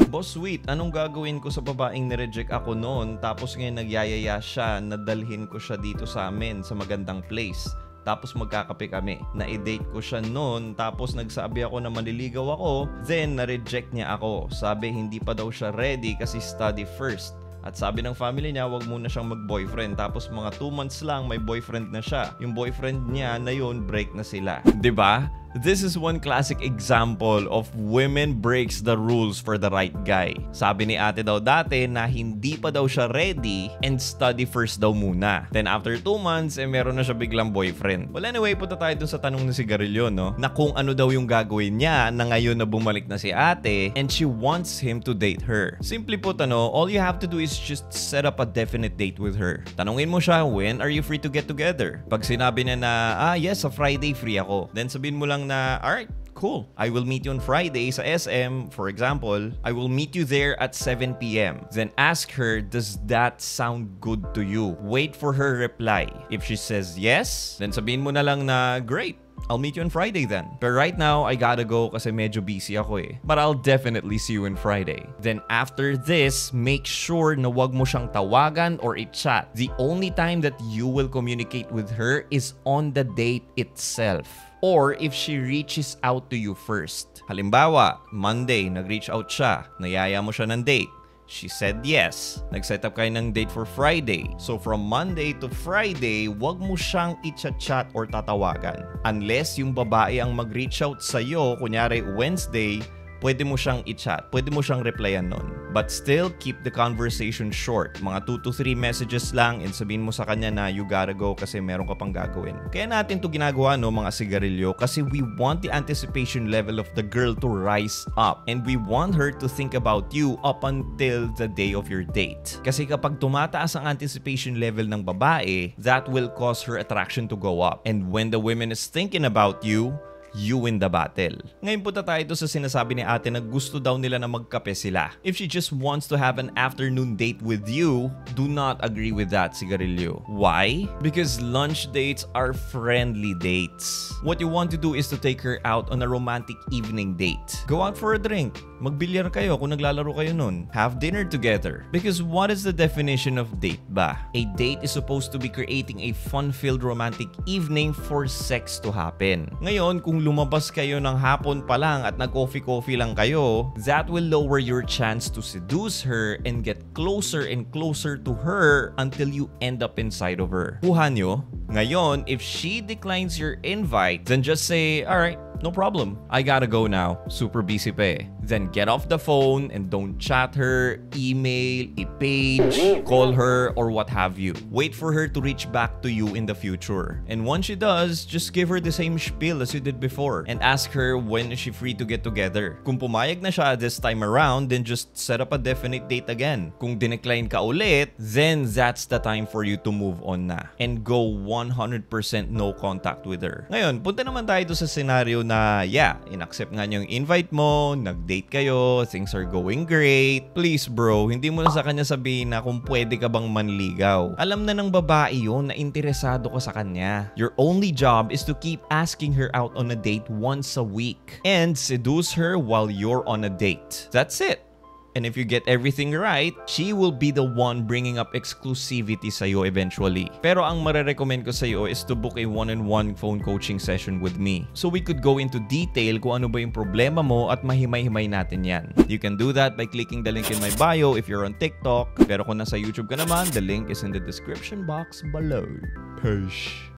Boss Sweet, anong gagawin ko sa babaeng nireject ako noon tapos ngayon nagyayaya siya na dalhin ko siya dito sa amin sa magandang place? Tapos magkakape kami. Na-date ko siya noon, tapos nagsabi ako na maliligaw ako, then na-reject niya ako. Sabi hindi pa daw siya ready kasi study first. At sabi ng family niya, wag muna siyang mag-boyfriend. Tapos mga 2 months lang, may boyfriend na siya. Yung boyfriend niya na yun, break na sila. 'Di ba? This is one classic example of women breaks the rules for the right guy. Sabi ni ate daw dati na hindi pa daw siya ready and study first daw muna. Then after 2 months, meron na siya biglang boyfriend. Well anyway, punta tayo dun sa tanong ni Sigarilyo, no? Na kung ano daw yung gagawin niya na ngayon na bumalik na si ate and she wants him to date her. Simply put, all you have to do is just set up a definite date with her. Tanungin mo siya, when are you free to get together? Pag sinabi niya na, yes, sa Friday free ako. Then sabihin mo lang na, alright, cool. I will meet you on Friday sa SM, for example. I will meet you there at 7 p.m. Then ask her, does that sound good to you? Wait for her reply. If she says yes, then sabihin mo na lang na, great. I'll meet you on Friday then. But right now, I gotta go kasi medyo busy ako eh. But I'll definitely see you on Friday. Then after this, make sure na wag mo siyang tawagan or i-chat. The only time that you will communicate with her is on the date itself. Or if she reaches out to you first. Halimbawa, Monday, nag-reach out siya. Nayaya mo siya ng date. She said yes. Nag-set up kayo ng date for Friday. So from Monday to Friday, wag mo siyang i-chat or tatawagan. Unless yung babae ang mag-reach out sa'yo, kunyari Wednesday, pwede mo siyang i-chat. Pwede mo siyang replyan nun. But still, keep the conversation short. Mga 2 to 3 messages lang and sabihin mo sa kanya na you gotta go kasi meron ka pang gagawin. Kaya natin to ginagawa, no, mga Sigarilyo, kasi we want the anticipation level of the girl to rise up. And we want her to think about you up until the day of your date. Kasi kapag tumataas ang anticipation level ng babae, that will cause her attraction to go up. And when the woman is thinking about you, you win the battle. Ngayon punta tayo sa sinasabi ni ate na gusto daw nila na magkape sila. If she just wants to have an afternoon date with you, do not agree with that, Sigarilyo. Why? Because lunch dates are friendly dates. What you want to do is to take her out on a romantic evening date. Go out for a drink. Magbilyar kayo kung naglalaro kayo nun. Have dinner together. Because what is the definition of date ba? A date is supposed to be creating a fun-filled romantic evening for sex to happen. Ngayon, kung lumabas kayo ng hapon pa lang at nag-coffee-coffee lang kayo, that will lower your chance to seduce her and get closer and closer to her until you end up inside of her. Kuha nyo? Ngayon, if she declines your invite, then just say, alright, no problem. I gotta go now. Super busy pa eh. Then get off the phone and don't chat her, email, i-page, call her, or what have you. Wait for her to reach back to you in the future. And once she does, just give her the same spiel as you did before and ask her when is she free to get together. Kung pumayag na siya this time around, then just set up a definite date again. Kung dinecline ka ulit, then that's the time for you to move on na and go 100% no contact with her. Ngayon, punta naman tayo sa scenario na in-accept nga niya yung invite mo, nag-date kayo, things are going great. Please bro, hindi mo na sa kanya sabihin na kung pwede ka bang manligaw. Alam na ng babae yun na interesado ka sa kanya. Your only job is to keep asking her out on a date once a week and seduce her while you're on a date. That's it. And if you get everything right, she will be the one bringing up exclusivity sa'yo eventually. Pero ang marerecommend ko sa'yo is to book a one-on-one phone coaching session with me. So we could go into detail kung ano ba yung problema mo at mahimay-himay natin yan. You can do that by clicking the link in my bio if you're on TikTok. Pero kung nasa YouTube ka naman, the link is in the description box below. Peace.